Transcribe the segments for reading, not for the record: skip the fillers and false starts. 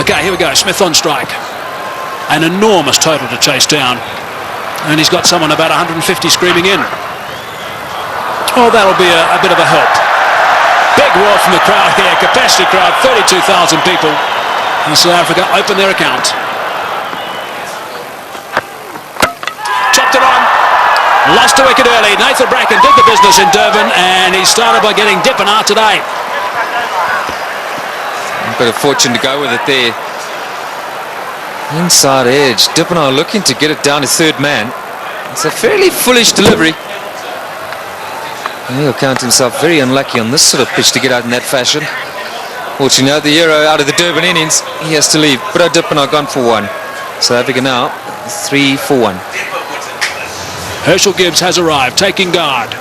Okay, here we go. Smith on strike. An enormous total to chase down. And he's got someone about 150 screaming in. Oh, that'll be a bit of a help. Big roar from the crowd here. Capacity crowd, 32,000 people. And South Africa open their account. Chopped it on. Lost a wicket early. Nathan Bracken did the business in Durban, and he started by getting Dippenaar today. A bit of fortune to go with it there. Inside edge. Dippenaar looking to get it down to third man. It's a fairly foolish delivery. And he'll count himself very unlucky on this sort of pitch to get out in that fashion. Fortunately, the hero out of the Durban innings, he has to leave. But Dippenaar gone for one. South Africa now 3 for 1. Herschel Gibbs has arrived, taking guard.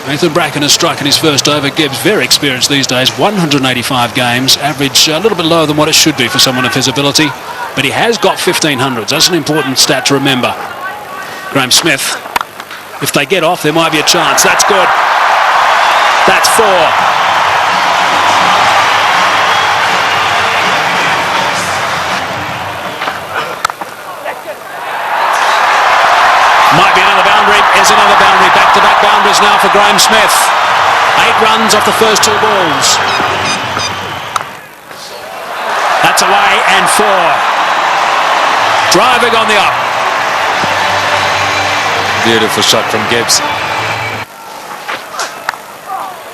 Nathan Bracken has struck in his first over. Gibbs, very experienced these days, 185 games, average a little bit lower than what it should be for someone of his ability, but he has got 1500s. That's an important stat to remember. Graham Smith, if they get off, there might be a chance. That's good. That's 4. Might be another boundary. Is another boundary. Back-to-back boundaries now for Graham Smith. 8 runs off the first 2 balls. That's away and 4. Driving on the up. Beautiful shot from Gibbs.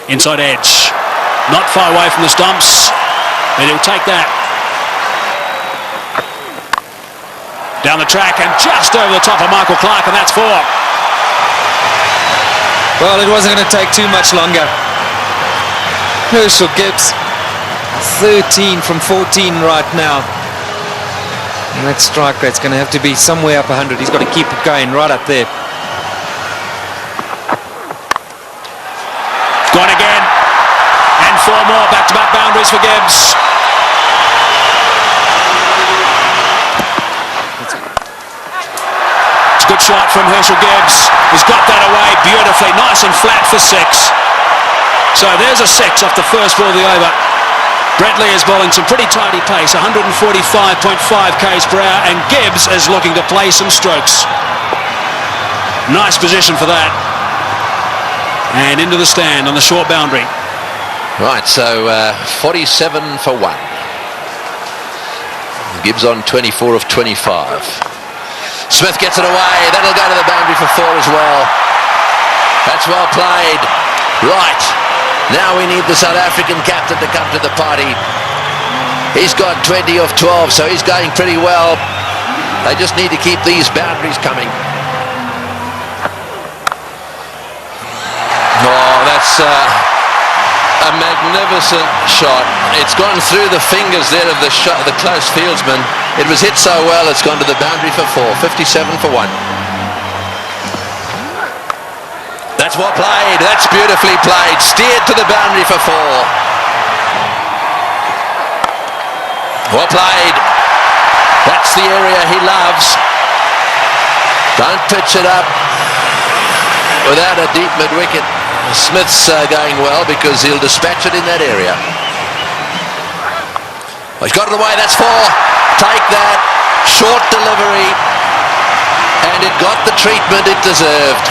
Inside edge. Not far away from the stumps, but he'll take that. Down the track and just over the top of Michael Clark, and that's 4. Well, it wasn't going to take too much longer. Herschel Gibbs, 13 from 14 right now. And that strike rate's going to have to be somewhere up 100. He's got to keep it going right up there. Gone again. And 4 more back-to-back boundaries for Gibbs. Good shot from Herschel Gibbs. He's got that away beautifully. Nice and flat for 6. So there's a 6 off the first ball of the over. Brett Lee is bowling some pretty tidy pace, 145.5 k's per hour, and Gibbs is looking to play some strokes. Nice position for that. And into the stand on the short boundary. Right, so 47 for 1. Gibbs on 24 of 25. Smith gets it away. That'll go to the boundary for 4 as well. That's well played. Right. Now we need the South African captain to come to the party. He's got 20 of 12, so he's going pretty well. They just need to keep these boundaries coming. Oh, that's a magnificent shot. It's gone through the fingers there of the close fieldsman. It was hit so well, it's gone to the boundary for 4. 57 for 1. That's well played. That's beautifully played. Steered to the boundary for 4. Well played. That's the area he loves. Don't pitch it up without a deep mid-wicket. Smith's going well because he'll dispatch it in that area. Oh, he's got it away. That's 4. Take that. Short delivery. And it got the treatment it deserved.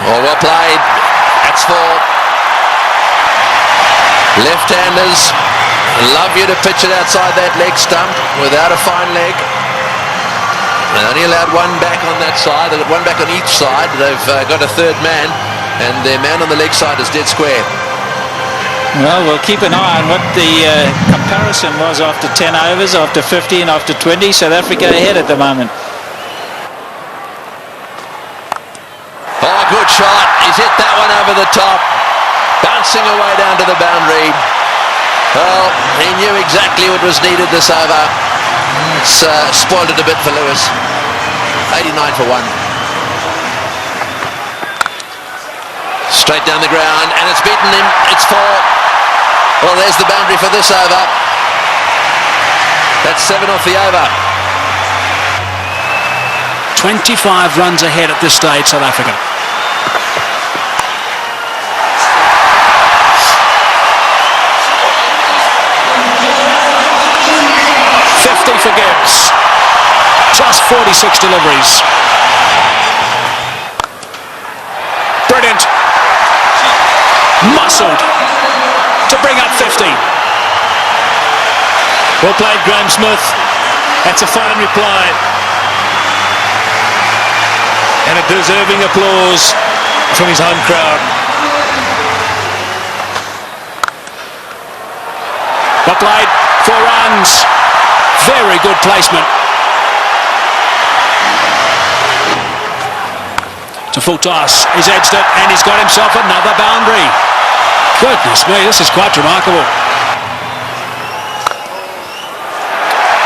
Oh, well played. That's 4. Left-handers love you to pitch it outside that leg stump without a fine leg. They only allowed 1 back on that side. They've got 1 back on each side. They've got a third man, and their man on the leg side is dead square. Well, we'll keep an eye on what the comparison was after 10 overs, after 50 and after 20. South Africa ahead at the moment. Oh, good shot. He's hit that one over the top. Bouncing away down to the boundary. Well, he knew exactly what was needed this over. It's spoiled it a bit for Lewis. 89 for 1. Straight down the ground, and it's beaten him. It's 4. Well, there's the boundary for this over. That's 7 off the over. 25 runs ahead at this stage, South Africa. 50 for Gibbs. Just 46 deliveries. Brilliant. Muscled to bring up 50. Well played, Graham Smith. That's a fine reply. And a deserving applause from his home crowd. Well played, 4 runs. Very good placement. To full toss, he's edged it and he's got himself another boundary. Goodness me, this is quite remarkable.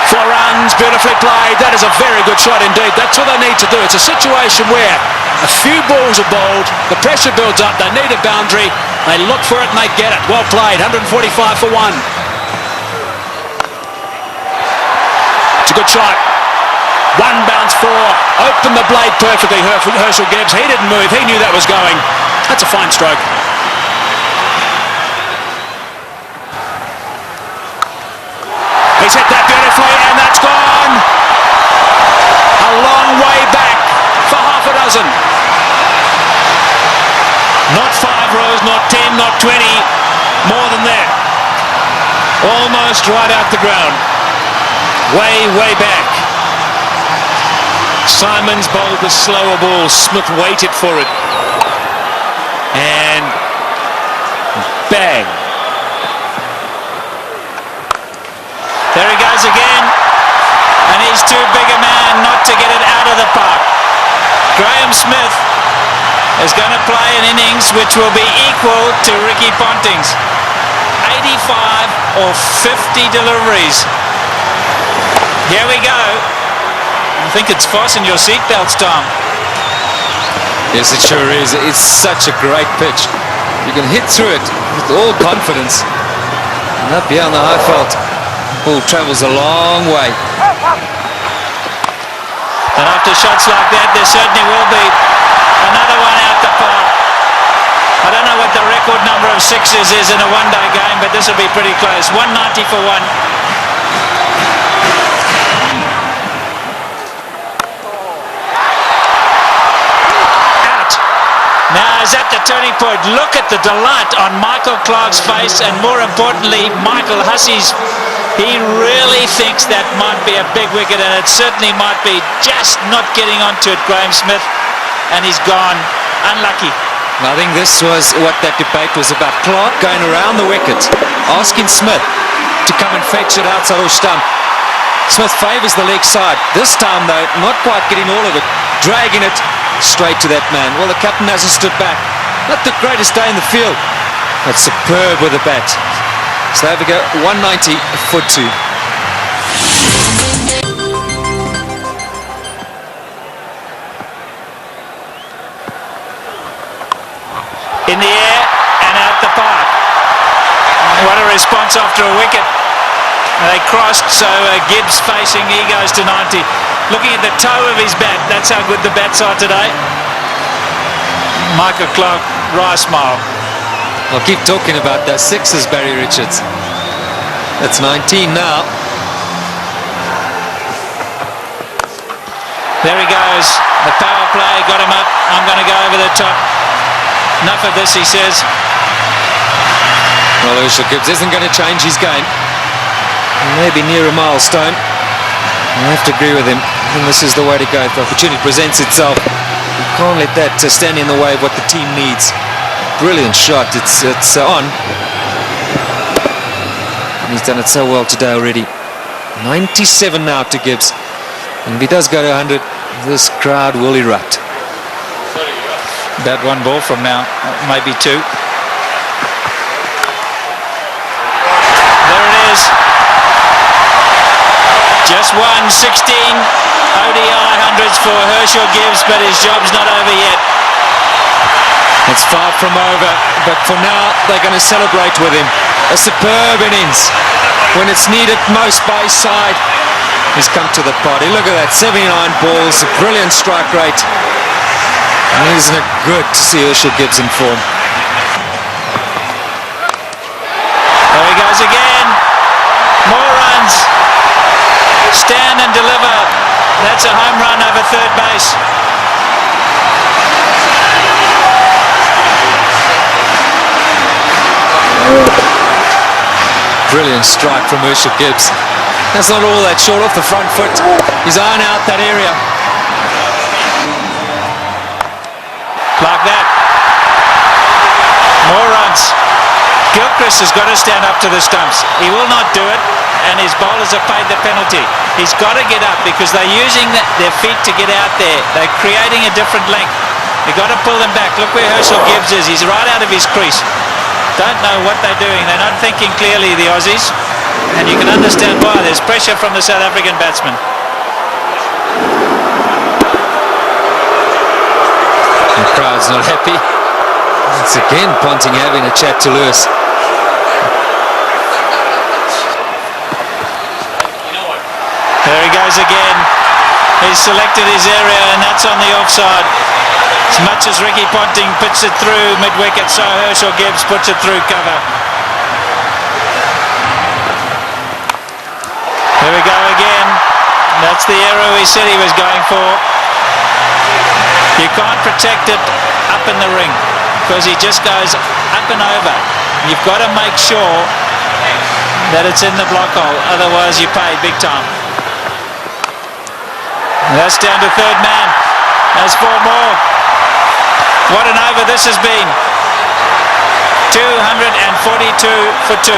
4 runs, beautifully played. That is a very good shot indeed. That's what they need to do. It's a situation where a few balls are bowled, the pressure builds up, they need a boundary, they look for it and they get it. Well played, 145 for 1. It's a good shot. 1 bounce 4. Opened the blade perfectly, Herschel Gibbs. He didn't move, he knew that was going. That's a fine stroke. He's hit that beautifully and that's gone. A long way back for half a dozen. Not 5 rows, not 10, not 20. More than that. Almost right out the ground. Way, way back. Simons bowled the slower ball. Smith waited for it. And bang. There he goes again. And he's too big a man not to get it out of the park. Graham Smith is going to play an innings which will be equal to Ricky Ponting's. 85 or 50 deliveries. Here we go. I think it's fasten your seatbelts, Tom. Yes, it sure is. It's such a great pitch. You can hit through it with all confidence. And up here on the high felt, ball travels a long way. And after shots like that, there certainly will be another one out the park. I don't know what the record number of sixes is in a one-day game, but this will be pretty close. 190 for 1. Now is at the turning point. Look at the delight on Michael Clarke's face, and more importantly, Michael Hussey's. He really thinks that might be a big wicket, and it certainly might be. Just not getting onto it, Graham Smith, and he's gone. Unlucky. I think this was what that debate was about. Clarke going around the wicket, asking Smith to come and fetch it outside or stump. Smith favours the leg side. This time, though, not quite getting all of it, dragging it straight to that man. Well, the captain hasn't stood back. Not the greatest day in the field, but superb with the bat. So there we go, 190 for 2. In the air and out the park. What a response after a wicket. They crossed, so Gibbs facing, he goes to 90. Looking at the toe of his bat, that's how good the bats are today. Michael Clarke, wry smile. I'll keep talking about those sixes, Barry Richards. That's 19 now. There he goes. The power play got him up. I'm going to go over the top. Enough of this, he says. Well, Herschel Gibbs isn't going to change his game. Maybe near a milestone. I have to agree with him. I think this is the way to go. If the opportunity presents itself, you can't let that stand in the way of what the team needs. Brilliant shot. It's on. And he's done it so well today already. 97 now to Gibbs. And if he does go to 100, this crowd will erupt. About 1 ball from now, maybe 2. There it is. Just 16 ODI hundreds for Herschel Gibbs, but his job's not over yet. It's far from over, but for now they're going to celebrate with him. A superb innings. When it's needed most by his side, he's come to the party. Look at that, 79 balls, a brilliant strike rate. And isn't it good to see Herschel Gibbs in form? There he goes again. More runs. a home run over third base. Brilliant strike from Herschel Gibbs. That's not all that short off the front foot. He's eyeing out that area. Like that. More runs. Gilchrist has got to stand up to the stumps. He will not do it, and his bowlers have paid the penalty. He's got to get up because they're using their feet to get out there. They're creating a different length. They've got to pull them back. Look where Herschel Gibbs is. He's right out of his crease. Don't know what they're doing. They're not thinking clearly, the Aussies. And you can understand why. There's pressure from the South African batsman. The crowd's not happy. It's again Ponting having a chat to Lewis. There he goes again. He's selected his area, and that's on the offside. As much as Ricky Ponting puts it through mid-wicket, so Herschel Gibbs puts it through cover. Here we go again. That's the arrow he said he was going for. You can't protect it up in the ring because he just goes up and over. You've got to make sure that it's in the block hole, otherwise you pay big time. And that's down to third man. There's 4 more. What an over this has been. 242 for 2.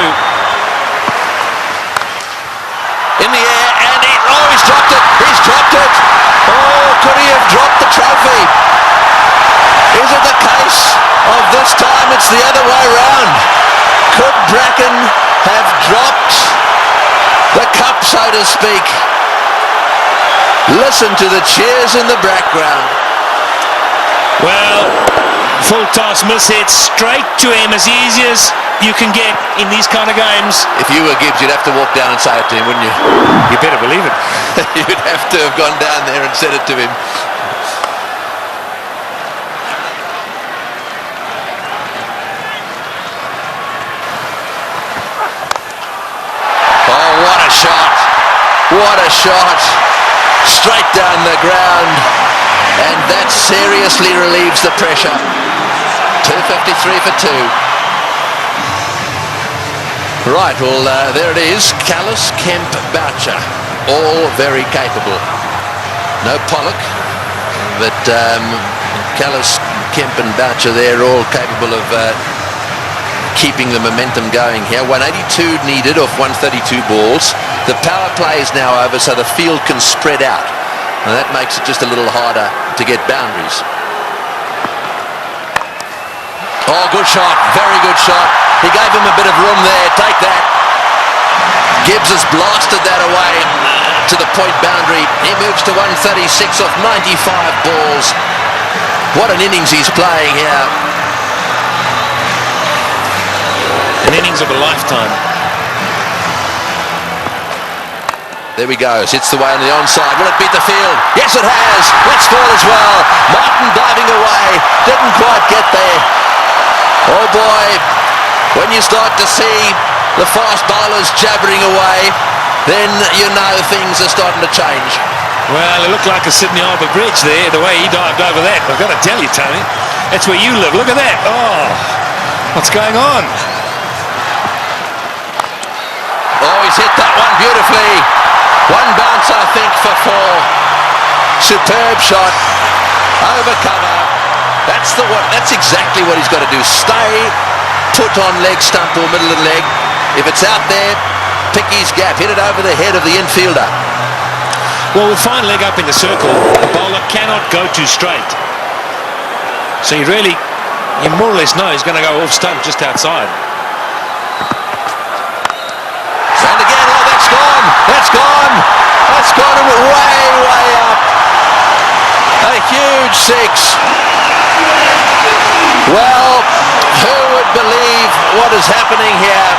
In the air, and he's dropped it. He's dropped it. Oh, could he have dropped the trophy? Is it the case of this time it's the other way round? Could Bracken have dropped the cup, so to speak? Listen to the cheers in the background. Well, full toss miss hit straight to him, as easy as you can get in these kind of games. If you were Gibbs, you'd have to walk down and say it to him, wouldn't you? You better believe it. You'd have to have gone down there and said it to him. Oh, what a shot. What a shot. Straight down the ground. And that seriously relieves the pressure. 253 for 2. Right, well, there it is. Kallis, Kemp, Boucher, all very capable. No Pollock, but Kallis, Kemp and Boucher, they're all capable of keeping the momentum going here. 182 needed off 132 balls. The power play is now over, so the field can spread out. And that makes it just a little harder to get boundaries. Oh, good shot. Very good shot. He gave him a bit of room there. Take that. Gibbs has blasted that away to the point boundary. He moves to 136 off 95 balls. What an innings he's playing here. An innings of a lifetime. There we go. Hits the way on the onside. Will it beat the field? Yes, it has. Let's score as well. Martin diving away. Didn't quite get there. Oh boy. When you start to see the fast bowlers jabbering away, then you know things are starting to change. Well, it looked like a Sydney Harbour Bridge there, the way he dived over that. I've got to tell you, Tony, that's where you live. Look at that. Oh, what's going on? Oh, he's hit that one beautifully. One bounce, I think, for 4. Superb shot. Over cover. That's exactly what he's got to do. Stay put on leg stump or middle of the leg. If it's out there, pick his gap. Hit it over the head of the infielder. Well, with fine leg up in the circle, the bowler cannot go too straight. So you more or less know he's going to go off stump just outside. And again, oh, that's gone. That's gone. That's gone way, way up. A huge 6. Well, who would believe what is happening here?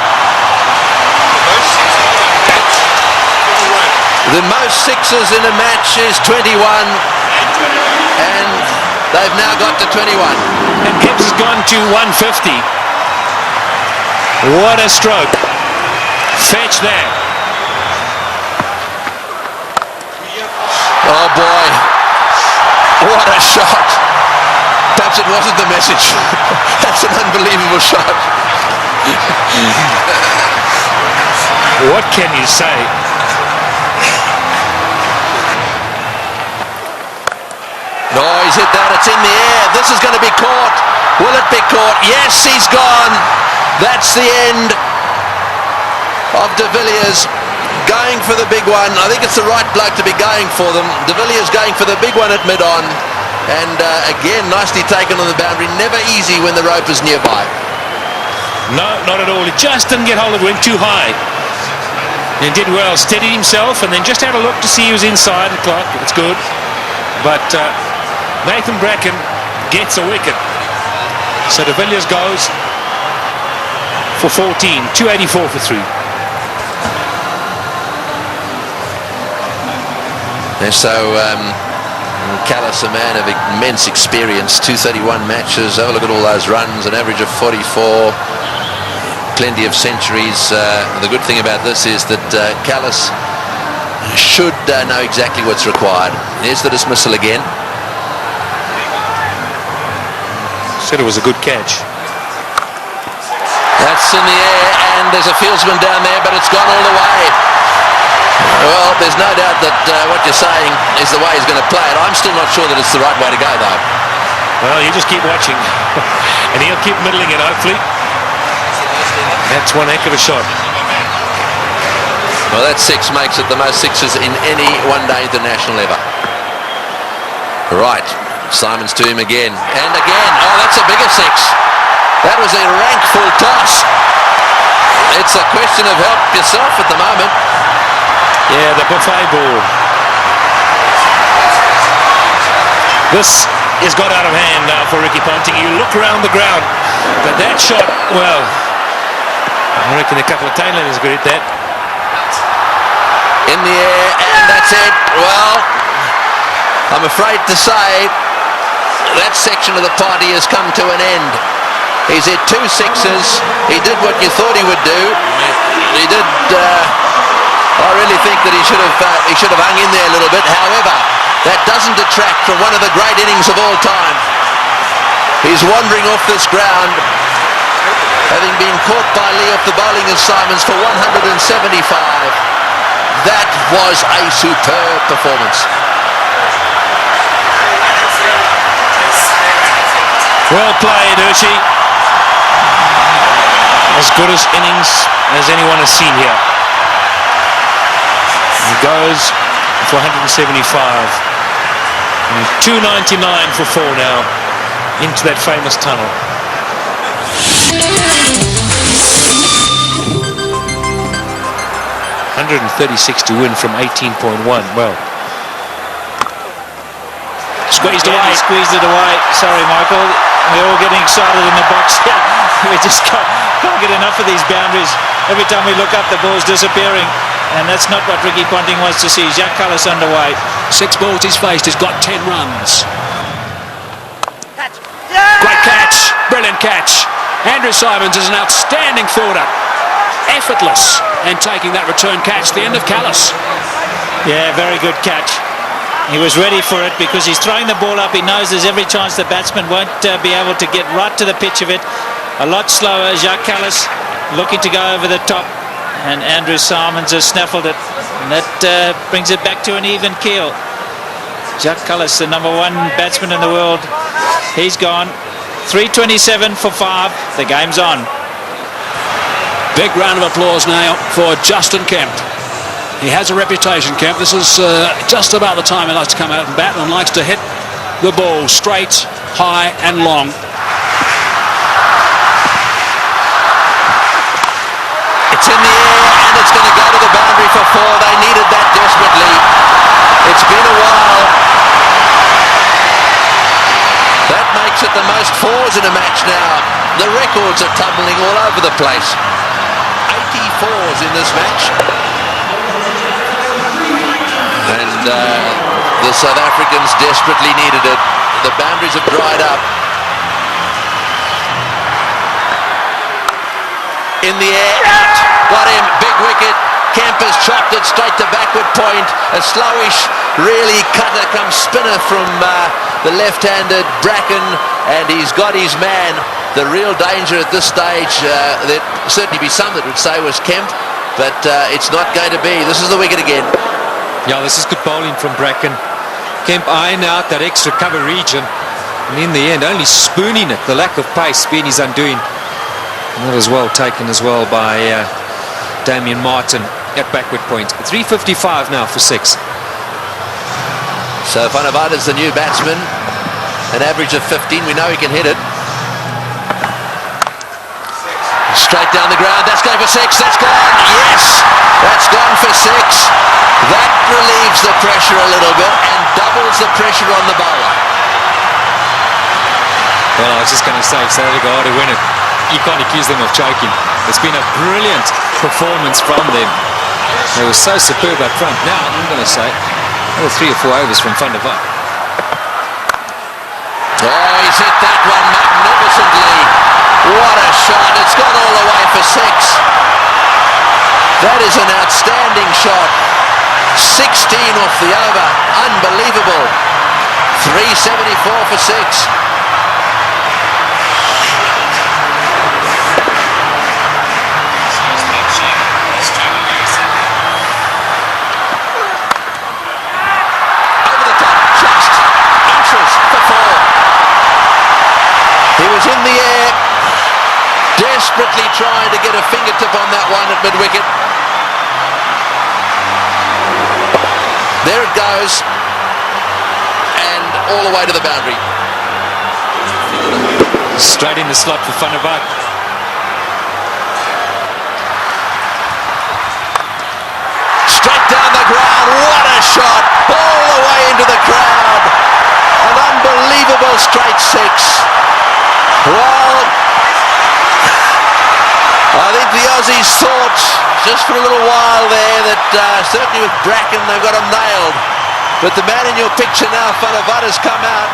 The most 6s in a match is 21, and they've now got to 21. And Gibbs has gone to 150. What a stroke. Fetch that. Oh boy, what a shot. Perhaps it wasn't the message. That's an unbelievable shot. What can you say? No, he's hit that. It's in the air. This is going to be caught. Will it be caught? Yes, he's gone. That's the end of De Villiers going for the big one. I think it's the right bloke to be going for them. De Villiers going for the big one at mid-on. And again, nicely taken on the boundary. Never easy when the rope is nearby. No, not at all. He just didn't get hold of it, went too high. And did well, steadied himself, and then just had a look to see he was inside the clock. It's good. But Nathan Bracken gets a wicket. So De Villiers goes for 14, 284 for 3. And so Callis, a man of immense experience, 231 matches. Have a look at all those runs, an average of 44, plenty of centuries. The good thing about this is that Callis should know exactly what's required. Here's the dismissal again. Said it was a good catch. That's in the air, and there's a fieldsman down there, but it's gone all the way. Well, there's no doubt that what you're saying is the way he's going to play it. I'm still not sure that it's the right way to go, though. Well, you just keep watching, and he'll keep middling it, hopefully. That's one heck of a shot. Well, that six makes it the most sixes in any one-day international ever. Right, Simons to him again, and again. Oh, that's a bigger six. That was a rank full toss. It's a question of help yourself at the moment. Yeah, the buffet ball. This has got out of hand now for Ricky Ponting. You look around the ground, but that shot, well, I reckon a couple of tailenders could hit that. In the air, and that's it. Well, I'm afraid to say that section of the party has come to an end. He's hit 2 sixes. He did what you thought he would do. He did. I really think that he should have hung in there a little bit. However, that doesn't detract from one of the great innings of all time. He's wandering off this ground, having been caught by Lee off the bowling of Simons for 175. That was a superb performance. Well played, Hershey. As good as innings as anyone has seen here. He goes for 175. And 299 for 4 now into that famous tunnel. 136 to win from 18.1. Well, Squeezed away. He squeezed it away. Sorry, Michael. We're all getting excited in the box here. We just can't get enough of these boundaries. Every time we look up, the ball's disappearing. And that's not what Ricky Ponting wants to see. Jacques Kallis underway. 6 balls he's faced. He's got 10 runs. Great catch. Brilliant catch. Andrew Simons is an outstanding fielder. Effortless. And taking that return catch. The end of Kallis. Yeah, very good catch. He was ready for it because he's throwing the ball up. He knows there's every chance the batsman won't be able to get right to the pitch of it. A lot slower. Jacques Kallis looking to go over the top. And Andrew Simons has snaffled it. And that brings it back to an even keel. Jacques Kallis, the #1 batsman in the world. He's gone. 327 for 5. The game's on. Big round of applause now for Justin Kemp. He has a reputation, Kemp. This is just about the time he likes to come out and bat and likes to hit the ball straight, high and long. It's in the air and it's going to go to the boundary for 4. They needed that desperately. It's been a while. That makes it the most 4s in a match now. The records are tumbling all over the place. 84s in this match. And the South Africans desperately needed it. The boundaries have dried up. In the air, out. Got him, big wicket. Kemp has chopped it straight to backward point. A slowish, really cutter come spinner from the left-handed Bracken, and he's got his man. The real danger at this stage, there'd certainly be some that would say was Kemp, but it's not going to be. This is the wicket again. Yeah, this is good bowling from Bracken. Kemp eyeing out that extra cover region, and in the end only spooning it, the lack of pace being his undoing. And that was well taken as well by Damien Martin at backward point. 3:55 now for 6. So Vanavada's the new batsman, an average of 15. We know he can hit it. Straight down the ground, that's going for 6, that's gone, yes, that's gone for 6. That relieves the pressure a little bit and doubles the pressure on the bowler. Well, I was just going to say, if South Africa are to win it, you can't accuse them of choking. It's been a brilliant performance from them. They were so superb up front. Now, I'm going to say, another 3 or 4 overs from Van der Vaart. Oh, he's hit that one magnificently. What a shot. It's gone all the way for 6. That is an outstanding shot. 16 off the over. Unbelievable. 374 for 6. Over the top. Just inches for 4. He was in the air, desperately trying to get a fingertip on that one at mid-wicket. There it goes, and all the way to the boundary. Straight in the slot for Van der Vaart. Straight down the ground, what a shot, all the way into the crowd. An unbelievable straight 6. Well, I think the Aussies thought just for a little while there that certainly with Bracken they've got him nailed. But the man in your picture now, Van der Vaart, has come out,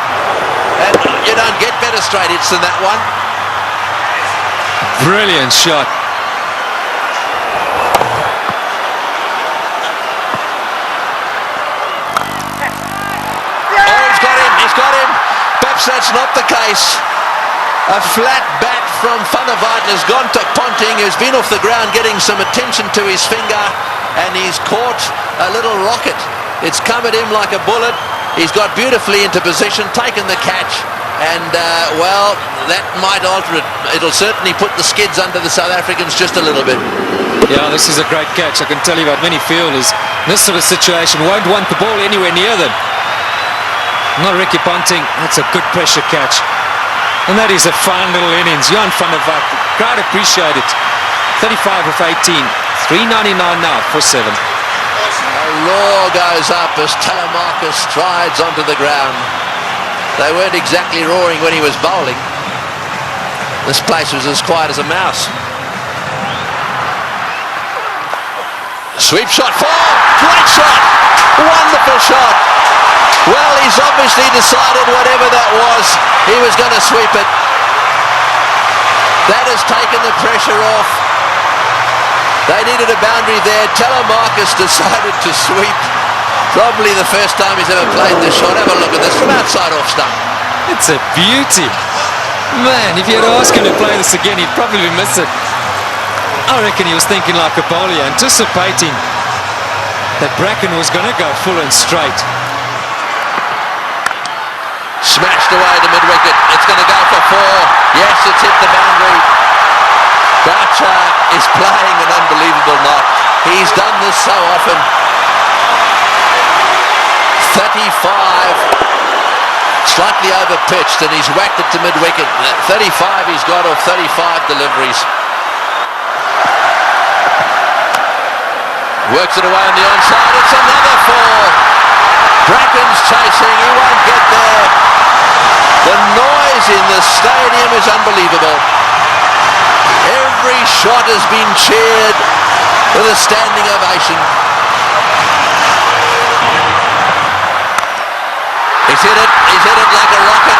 and you don't get better straight hits than that one. Brilliant shot. Oh, he's got him. Perhaps that's not the case. A flat bat from Van der Vaart has gone to Ponting, who's been off the ground getting some attention to his finger, and he's caught a little rocket. It's come at him like a bullet. He's got beautifully into position, taken the catch, and well, that might alter it. It'll certainly put the skids under the South Africans just a little bit. Yeah, this is a great catch. I can tell you about many fielders in this sort of situation won't want the ball anywhere near them. Not Ricky Ponting. That's a good pressure catch. And that is a fine little innings. Jan van der Vaart, crowd appreciate it. 35 of 18. 399 now for 7. A roar goes up as Telemarcus strides onto the ground. They weren't exactly roaring when he was bowling. This place was as quiet as a mouse. Sweep shot, 4, great shot, wonderful shot. Well, he's obviously decided whatever that he was going to sweep it. That has taken the pressure off. They needed a boundary there. Telemarcus decided to sweep. Probably the first time he's ever played this shot. Have a look at this from outside off stump. It's a beauty. Man, if you had asked him to play this again, he'd probably miss it. I reckon he was thinking like a bowler, anticipating that Bracken was going to go full and straight. Smashed away to mid-wicket. It's going to go for 4. Yes, it's hit the boundary. Boucher is playing an unbelievable knock. He's done this so often. 35. Slightly over-pitched, and he's whacked it to mid-wicket. 35 he's got off 35 deliveries. Works it away on the onside. It's another 4. Bracken's chasing. He won't get there. The noise in the stadium is unbelievable. Every shot has been cheered with a standing ovation. He's hit it like a rocket.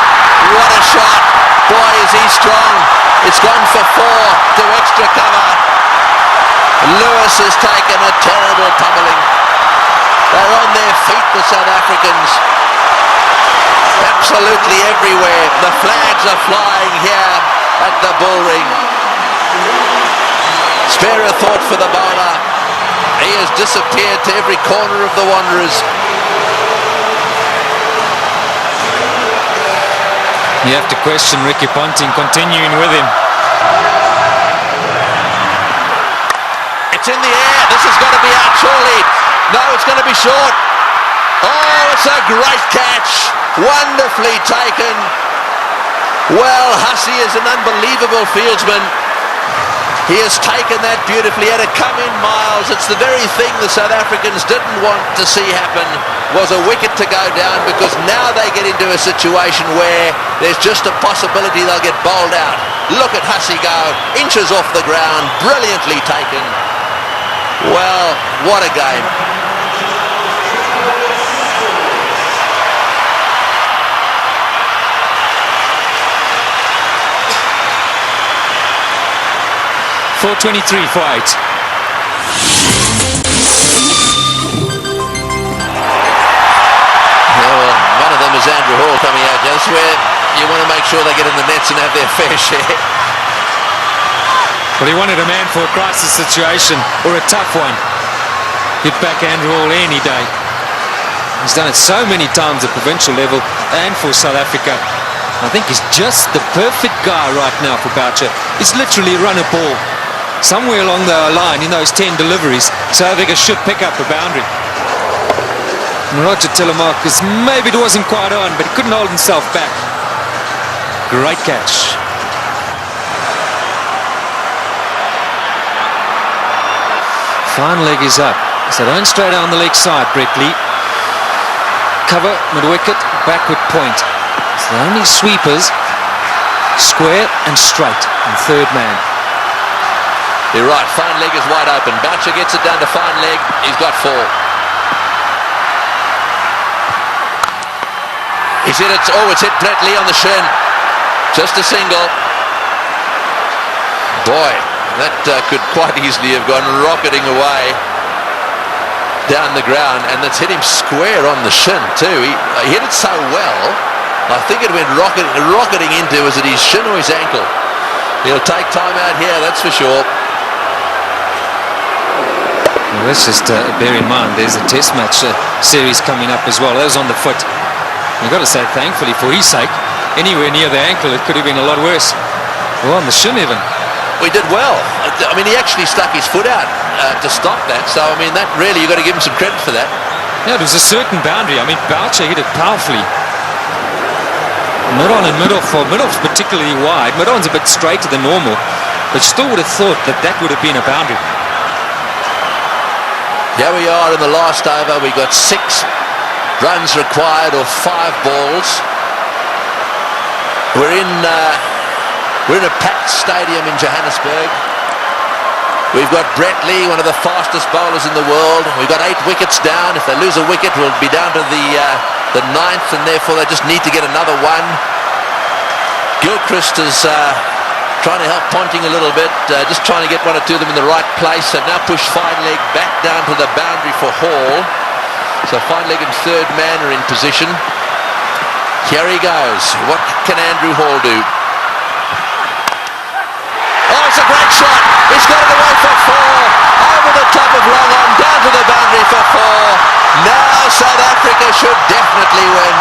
What a shot. Boy, is he strong. It's gone for 4 to extra cover. Lewis has taken a terrible pummeling. They're on absolutely everywhere. The flags are flying here at the bull ring. Spare a thought for the bowler. He has disappeared to every corner of the Wanderers. You have to question Ricky Ponting continuing with him. It's in the air. This has got to be out surely. No, it's going to be short. Oh, it's a great catch. Wonderfully taken. Well, Hussey is an unbelievable fieldsman. He has taken that beautifully. He had to come in miles. It's the very thing the South Africans didn't want to see happen, was a wicket to go down, because now they get into a situation where there's just a possibility they'll get bowled out. Look at Hussey go, inches off the ground, brilliantly taken. Well, what a game. .423 for 8. Well, one of them is Andrew Hall coming out. That's where you want to make sure they get in the nets and have their fair share. Well, he wanted a man for a crisis situation, or a tough one. He'd back Andrew Hall any day. He's done it so many times at provincial level and for South Africa. I think he's just the perfect guy right now for Boucher. He's literally run a ball somewhere along the line in those 10 deliveries. South Africa should pick up a boundary. And Roger Telemarcus, maybe it wasn't quite on, but he couldn't hold himself back. Great catch. Fine leg is up. So don't stray down the leg side, Brett Lee. Cover, mid-wicket, backward point. So the only sweepers, square and straight, and third man. You're right, fine leg is wide open. Boucher gets it down to fine leg. He's got 4. He's hit it. Oh, it's hit Brett Lee on the shin. Just a single. Boy, that could quite easily have gone rocketing away down the ground, and that's hit him square on the shin too. He hit it so well, I think it went rocketing into, was it his shin or his ankle? He'll take time out here, that's for sure. Well, let's just bear in mind there's a test match series coming up as well. That was on the foot. You've got to say, thankfully for his sake, anywhere near the ankle it could have been a lot worse. Well, on the shin even. We did well. I mean, he actually stuck his foot out to stop that. So, I mean, that really, you've got to give him some credit for that. Yeah, it was a certain boundary. I mean, Boucher hit it powerfully. Mid-on and mid-off, for mid-off's particularly wide. Mid-on's a bit straighter than normal, but you still would have thought that that would have been a boundary. Here we are in the last over. We got 6 runs required, or 5 balls. We're in a packed stadium in Johannesburg. We've got Brett Lee, one of the fastest bowlers in the world. We've got 8 wickets down. If they lose a wicket, we'll be down to the 9th, and therefore they just need to get another one. Gilchrist is trying to help Ponting a little bit, just trying to get 1 or 2 of them in the right place. They've now pushed fine leg back down to the boundary for Hall. So fine leg and third man are in position. Here he goes. What can Andrew Hall do? Oh, it's a great shot. He's got it away for 4. Over the top of long on, down to the boundary for 4. Now South Africa should definitely win.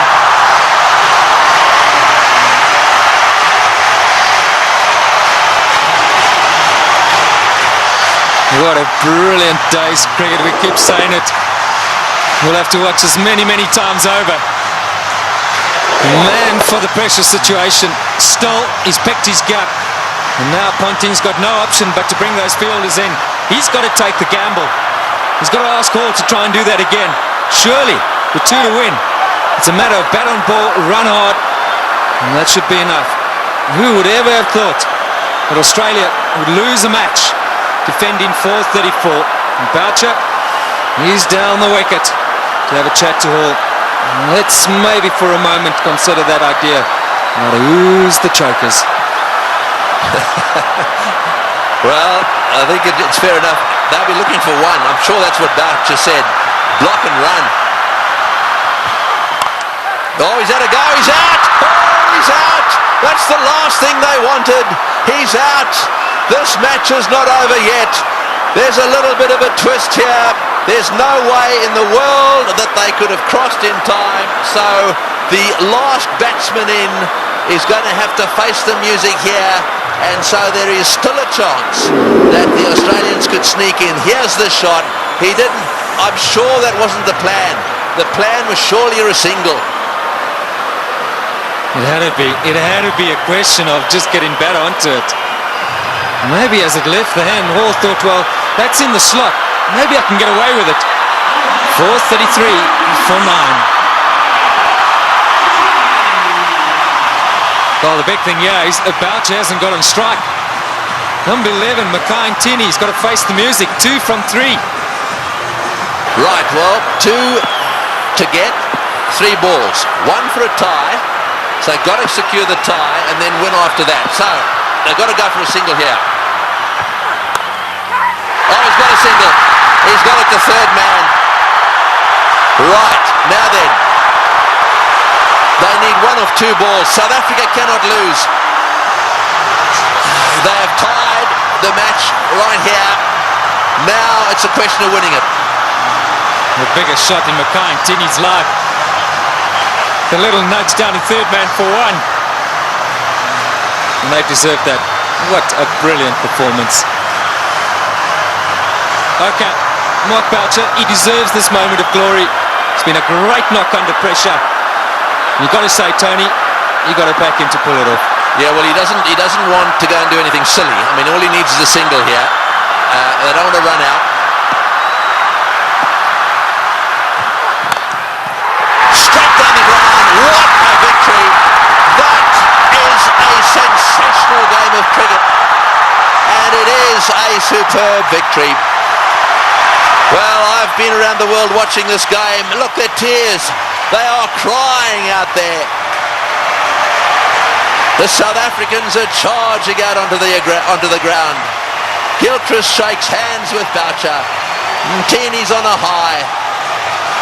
What a brilliant day's cricket. We keep saying it. We'll have to watch this many, many times over. Man for the pressure situation. Still, he's picked his gap. And now Ponting's got no option but to bring those fielders in. He's got to take the gamble. He's got to ask Hall to try and do that again. Surely, with 2 to win, it's a matter of bat on ball, run hard, and that should be enough. Who would ever have thought that Australia would lose a match defending 434? And Boucher, he's down the wicket to have a chat to Hall. Let's maybe for a moment consider that idea. Now to who's the chokers? Well, I think it's fair enough. They'll be looking for 1. I'm sure that's what Boucher said. Block and run. Oh, he's had a go. He's out. Oh, he's out. That's the last thing they wanted. He's out. This match is not over yet. There's a little bit of a twist here. There's no way in the world that they could have crossed in time. So the last batsman in is going to have to face the music here. And so there is still a chance that the Australians could sneak in. Here's the shot. He didn't. I'm sure that wasn't the plan. The plan was surely a single. It had to be a question of just getting better onto it. Maybe as it left the hand, Hall thought, well, that's in the slot. Maybe I can get away with it. 4:33 for 9. Well, the big thing here is Boucher hasn't got on strike. Number 11, Mackay Ntini's got to face the music. 2 from 3. Right, well, 2 to get, 3 balls. 1 for a tie. So they've got to secure the tie and then win after that. So they've got to go for a single here. Oh, he's got a single. He's got it to third man. Right, now then. They need 1 of 2 balls. South Africa cannot lose. They have tied the match right here. Now it's a question of winning it. The biggest shot in Mackay Ntini's life. The little nudge down to third man for 1. And they deserve that. What a brilliant performance. Okay, Mark Boucher, he deserves this moment of glory. It's been a great knock under pressure. You've got to say, Tony, you've got to back him to pull it off. Yeah, well, he doesn't want to go and do anything silly. I mean, all he needs is a single here. They don't want to run out. Straight down the ground. What a victory. That is a sensational game of cricket. And it is a superb victory. Well, I've been around the world watching this game. Look, their tears. They are crying out there. The South Africans are charging out onto the ground. Gilchrist shakes hands with Boucher. Ntini's on a high.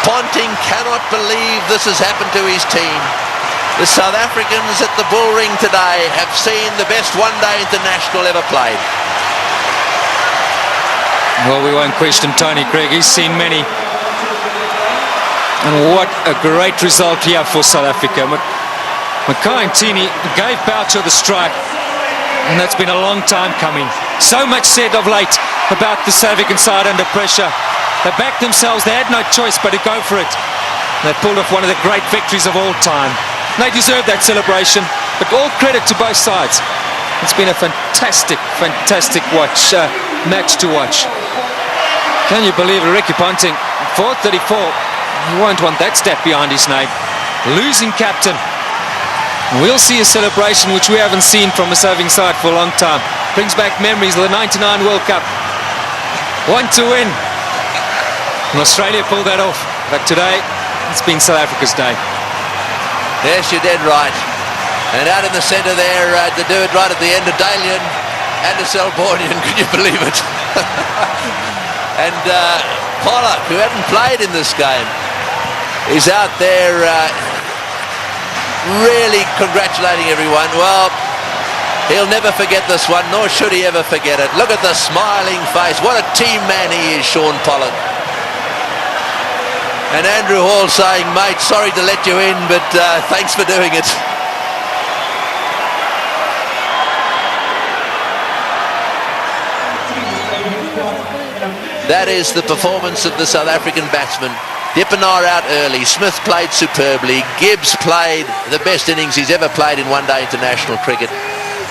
Ponting cannot believe this has happened to his team. The South Africans at the Bull Ring today have seen the best one-day international ever played. Well, we won't question Tony Craig. He's seen many. And what a great result here for South Africa. Mackay Ntini gave Boucher the strike. And that's been a long time coming. So much said of late about the South African side under pressure. They backed themselves. They had no choice but to go for it. They pulled off one of the great victories of all time. They deserve that celebration. But all credit to both sides. It's been a fantastic, fantastic match to watch. Can you believe it? Ricky Ponting, 4:34. He won't want that stat behind his name. Losing captain. We'll see a celebration which we haven't seen from a serving side for a long time. Brings back memories of the '99 World Cup. 1 to win. And Australia pulled that off. But today, it's been South Africa's day. Yes, you're dead right. And out in the centre there, to do it right at the end of Dalian and the Selbornian, can you believe it? And Pollock, who hadn't played in this game, is out there really congratulating everyone. Well, he'll never forget this one, nor should he ever forget it. Look at the smiling face. What a team man he is, Shaun Pollock. And Andrew Hall saying, mate, sorry to let you in, but thanks for doing it. That is the performance of the South African batsmen. Dippenaar out early. Smith played superbly. Gibbs played the best innings he's ever played in one-day international cricket.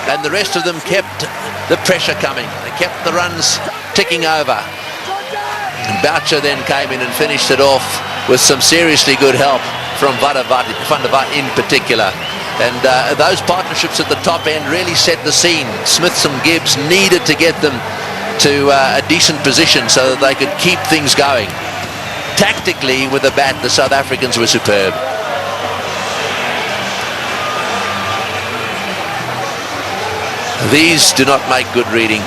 And the rest of them kept the pressure coming. They kept the runs ticking over. And Boucher then came in and finished it off with some seriously good help from Van der Vaart in particular. And those partnerships at the top end really set the scene. Smith and Gibbs needed to get them to a decent position so that they could keep things going. Tactically, with the bat, the South Africans were superb. These do not make good reading.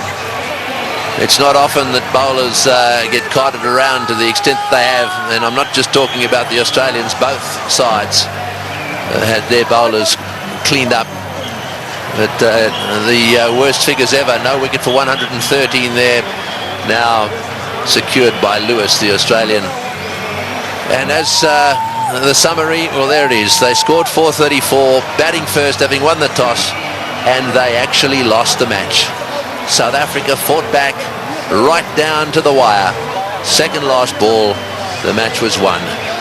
It's not often that bowlers get carted around to the extent they have, and I'm not just talking about the Australians, both sides. had their bowlers cleaned up. But the worst figures ever. No wicket for 113 there. Now secured by Lewis, the Australian. And as the summary, well, there it is. They scored 434, batting first, having won the toss, and they actually lost the match. South Africa fought back right down to the wire. Second last ball, the match was won.